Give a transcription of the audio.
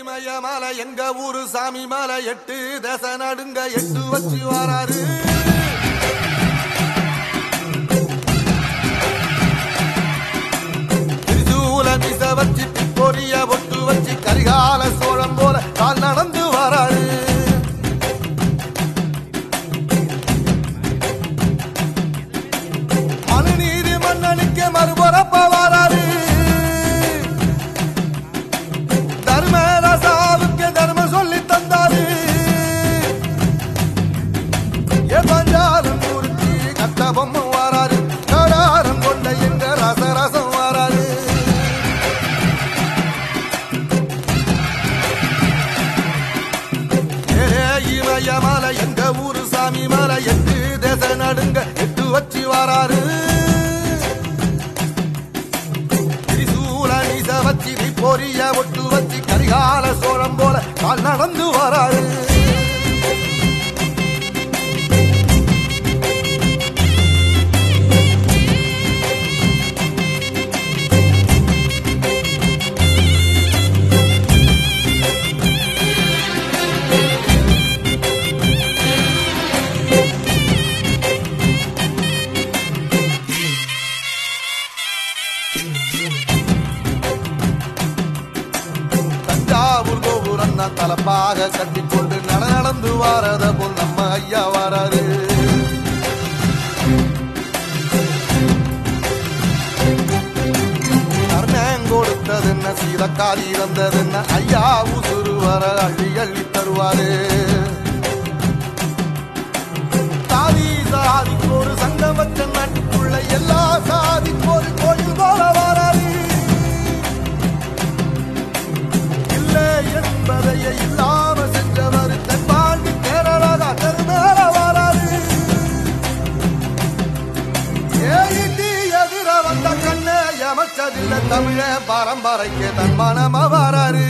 மலை எங்க ஊரு சாமி மலை 8 தேச நடுங்க 8 வச்சு வராரு. திருச்சூல மிச வச்சு பொரிய ஒட்டு வச்சு கரிகால சோழம் போல கால் நடந்து வராரு. மனுநீதி மன்னனுக்கு மறுபுறப்ப வராரு. தர்மராசாவுக்கு தர்மம் சொல்லி தந்தாரு. பஞ்சாலம் மூர்த்தி கட்டபொம்மை வராரு. கடாரம் கொண்ட எங்க ரசரசம் வராரு. மலை எங்க ஊரு சாமி மலை 8 தேச நடுங்க 8 வச்சு வராரு. திரிசூல நீச வச்சு பொரிய ஒட்டு வச்சு கரிகால சோழம் போல கால் நடந்து வராரு. தஞ்சாவூர் கோபுரம் தலப்பாக கட்டிக்கொண்டு நடந்து வாரத போல் நம்ம ஐயா வராரு. கர்ணம் கொடுத்தது என்ன சீதக்காதி வந்தது என்ன ஐயா உசுறு வர அள்ளி அள்ளி தருவாரு. சாதி சாதிக்கு ஒரு சங்கம் வச்ச நாட்டுக்குள்ள எல்லா சாதிக்கு ஒரு கோயில் போல வராது. இல்லை என்பதையே இல்லாம சென்றவர் தென்பாண்டி கேரளா மேல வராது. ஏயிட்டி எதிர வந்த கண்ணை அமைச்சதில்லை தமிழ பரம்பரைக்கு தன் மனம வராரு.